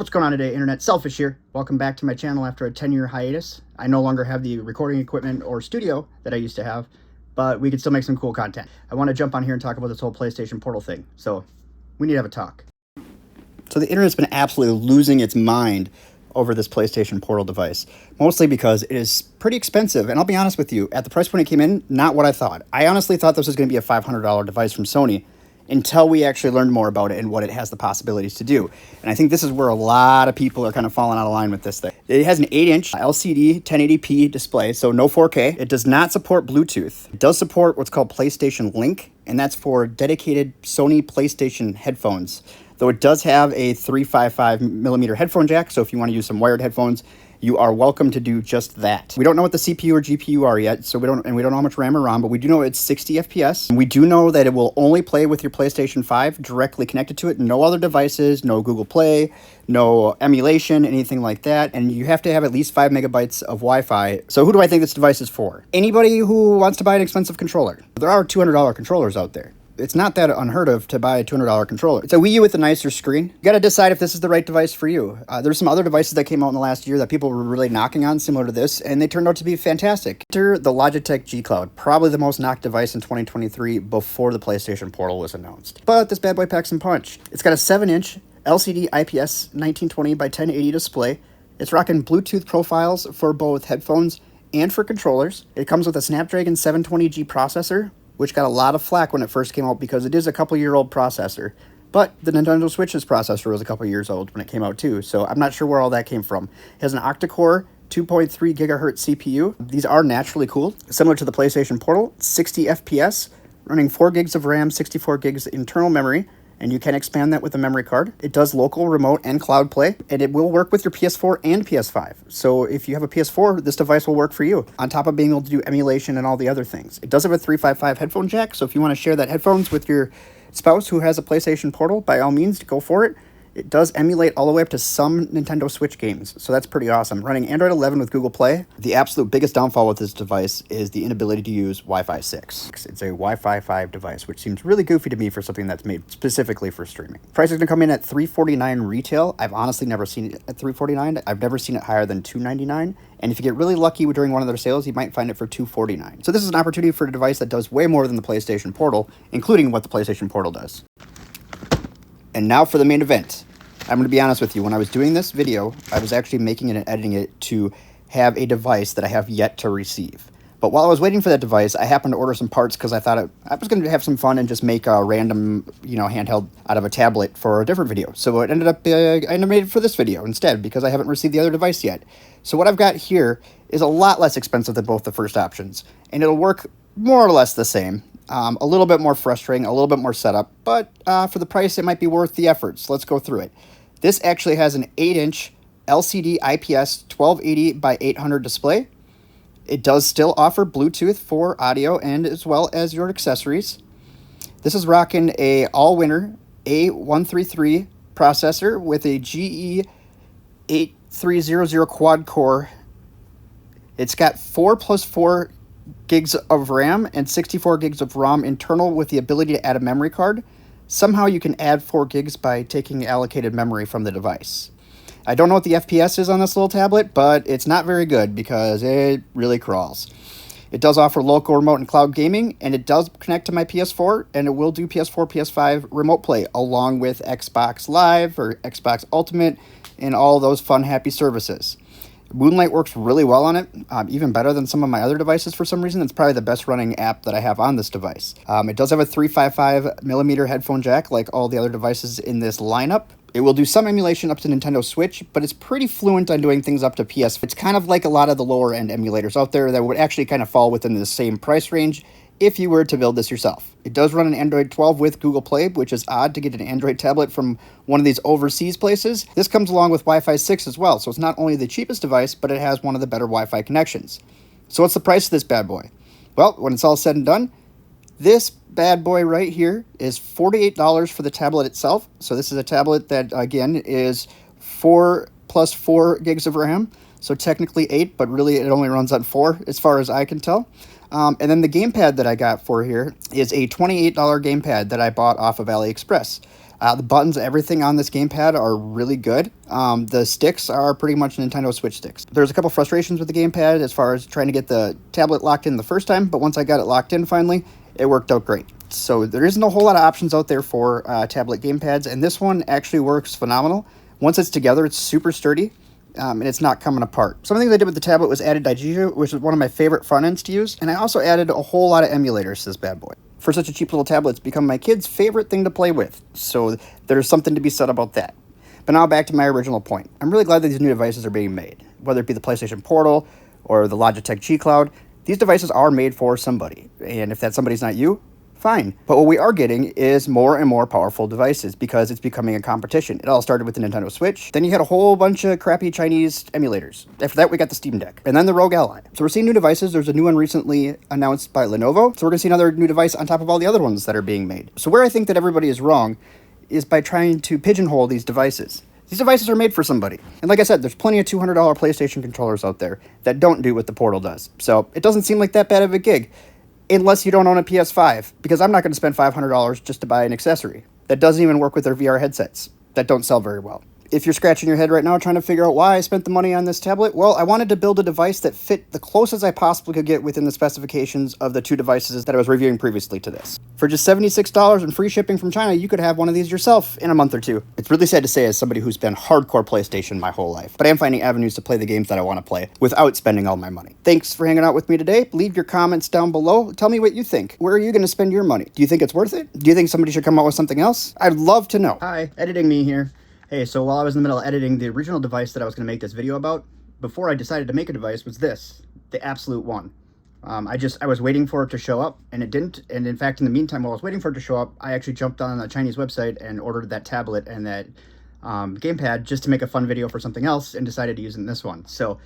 What's going on today, Internet? Selfish here. Welcome back to my channel after a 10-year hiatus. I no longer have the recording equipment or studio that I used to have, but we can still make some cool content. I want to jump on here and talk about this whole PlayStation Portal thing, so we need to have a talk. So the Internet's been absolutely losing its mind over this PlayStation Portal device, mostly because it is pretty expensive, and I'll be honest with you, at the price point it came in, not what I thought. I honestly thought this was going to be a $500 device from Sony, until we actually learned more about it and what it has the possibilities to do. And I think this is where a lot of people are kind of falling out of line with this thing. It has an 8-inch LCD 1080p display, so no 4K. It does not support Bluetooth. It does support what's called PlayStation Link, and that's for dedicated Sony PlayStation headphones. Though it does have a 355mm headphone jack, so if you want to use some wired headphones, you are welcome to do just that. We don't know what the CPU or GPU are yet, so we don't know how much RAM or ROM, but we do know it's 60 FPS. And we do know that it will only play with your PlayStation 5 directly connected to it. No other devices, no Google Play, no emulation, anything like that. And you have to have at least 5 megabytes of Wi-Fi. So who do I think this device is for? Anybody who wants to buy an expensive controller. There are $200 controllers out there. It's not that unheard of to buy a $200 controller. It's a Wii U with a nicer screen. You got to decide if this is the right device for you. There's some other devices that came out in the last year that people were really knocking on, similar to this, and they turned out to be fantastic. Enter the Logitech GCloud, probably the most knocked device in 2023 before the PlayStation Portal was announced. But this bad boy packs some punch. It's got a 7-inch LCD IPS 1920 by 1080 display. It's rocking Bluetooth profiles for both headphones and for controllers. It comes with a Snapdragon 720G processor, which got a lot of flack when it first came out because it is a couple-year-old processor. But the Nintendo Switch's processor was a couple years old when it came out too, so I'm not sure where all that came from. It has an octa-core 2.3 gigahertz CPU. These are naturally cooled, similar to the PlayStation Portal, 60 FPS, running 4 gigs of RAM, 64 gigs internal memory, and you can expand that with a memory card. It does local, remote, and cloud play, and it will work with your PS4 and PS5. So if you have a PS4, this device will work for you, on top of being able to do emulation and all the other things. It does have a 355 headphone jack, so if you want to share that headphones with your spouse who has a PlayStation Portal, by all means, go for it. It does emulate all the way up to some Nintendo Switch games, so that's pretty awesome. Running Android 11 with Google Play. The absolute biggest downfall with this device is the inability to use Wi-Fi 6. It's a Wi-Fi 5 device, which seems really goofy to me for something that's made specifically for streaming. Price is going to come in at $349 retail. I've honestly never seen it at $349. I've never seen it higher than $299. And if you get really lucky during one of their sales, you might find it for $249. So this is an opportunity for a device that does way more than the PlayStation Portal, including what the PlayStation Portal does. And now for the main event. I'm going to be honest with you, when I was doing this video, I was actually making it and editing it to have a device that I have yet to receive. But while I was waiting for that device, I happened to order some parts because I thought I was going to have some fun and just make a random, handheld out of a tablet for a different video. So it ended up, I made it for this video instead because I haven't received the other device yet. So what I've got here is a lot less expensive than both the first options, and it'll work more or less the same. A little bit more frustrating, a little bit more setup, but for the price, it might be worth the effort. So let's go through it. This actually has an 8-inch LCD IPS 1280 by 800 display. It does still offer Bluetooth for audio and as well as your accessories. This is rocking a all-winner A133 processor with a GE8300 quad-core. It's got 4 plus 4 gigs of RAM and 64 gigs of ROM internal with the ability to add a memory card. Somehow you can add 4 gigs by taking allocated memory from the device. I don't know what the FPS is on this little tablet, but it's not very good because it really crawls. It does offer local, remote, and cloud gaming, and it does connect to my PS4, and it will do PS4, PS5 remote play, along with Xbox Live or Xbox Ultimate and all those fun, happy services. Moonlight works really well on it, even better than some of my other devices for some reason. It's probably the best running app that I have on this device. It does have a 355mm headphone jack like all the other devices in this lineup. It will do some emulation up to Nintendo Switch, but it's pretty fluent on doing things up to PS. It's kind of like a lot of the lower end emulators out there that would actually kind of fall within the same price range if you were to build this yourself. It does run an Android 12 with Google Play, which is odd to get an Android tablet from one of these overseas places. This comes along with Wi-Fi 6 as well, so it's not only the cheapest device, but it has one of the better Wi-Fi connections. So what's the price of this bad boy? Well, when it's all said and done, this bad boy right here is $48 for the tablet itself. So this is a tablet that, again, is 4 plus 4 gigs of RAM. So technically 8, but really it only runs on 4 as far as I can tell. And then the gamepad that I got for here is a $28 gamepad that I bought off of AliExpress. The buttons, everything on this gamepad are really good. The sticks are pretty much Nintendo Switch sticks. There's a couple frustrations with the gamepad as far as trying to get the tablet locked in the first time, but once I got it locked in finally, it worked out great. So there isn't a whole lot of options out there for tablet gamepads, and this one actually works phenomenal. Once it's together, it's super sturdy. And it's not coming apart. Some of the things I did with the tablet was added Daijiju, which is one of my favorite front ends to use, and I also added a whole lot of emulators to this bad boy. For such a cheap little tablet, it's become my kid's favorite thing to play with, so there's something to be said about that. But now back to my original point. I'm really glad that these new devices are being made, whether it be the PlayStation Portal or the Logitech GCloud. These devices are made for somebody, and if that somebody's not you, fine. But what we are getting is more and more powerful devices because it's becoming a competition. It all started with the Nintendo Switch. Then you had a whole bunch of crappy Chinese emulators. After that, we got the Steam Deck. And then the Rogue Ally. So we're seeing new devices. There's a new one recently announced by Lenovo. So we're going to see another new device on top of all the other ones that are being made. So where I think that everybody is wrong is by trying to pigeonhole these devices. These devices are made for somebody. And like I said, there's plenty of $200 PlayStation controllers out there that don't do what the Portal does. So it doesn't seem like that bad of a gig. Unless you don't own a PS5, because I'm not going to spend $500 just to buy an accessory that doesn't even work with their VR headsets that don't sell very well. If you're scratching your head right now trying to figure out why I spent the money on this tablet, well, I wanted to build a device that fit the closest I possibly could get within the specifications of the two devices that I was reviewing previously to this. For just $76 and free shipping from China, you could have one of these yourself in a month or two. It's really sad to say as somebody who's been hardcore PlayStation my whole life, but I am finding avenues to play the games that I want to play without spending all my money. Thanks for hanging out with me today. Leave your comments down below. Tell me what you think. Where are you going to spend your money? Do you think it's worth it? Do you think somebody should come out with something else? I'd love to know. Hi, editing me here. Hey, so while I was in the middle of editing, the original device that I was going to make this video about, before I decided to make a device, was this, the Absolute One. I was waiting for it to show up, and it didn't. And in fact, in the meantime, while I was waiting for it to show up, I actually jumped on a Chinese website and ordered that tablet and that gamepad just to make a fun video for something else, and decided to use it in this one. So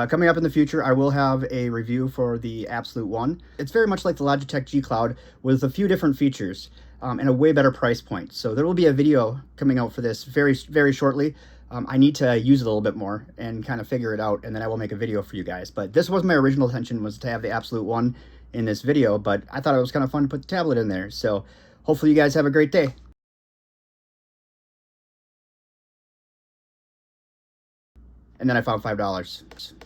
coming up in the future, I will have a review for the Absolute One. It's very much like the Logitech GCloud with a few different features. And a way better price point. So there will be a video coming out for this very, very shortly. I need to use it a little bit more and kind of figure it out, and then I will make a video for you guys. But this was my original intention, was to have the Absolute One in this video, but I thought it was kind of fun to put the tablet in there. So hopefully you guys have a great day. And then I found $5.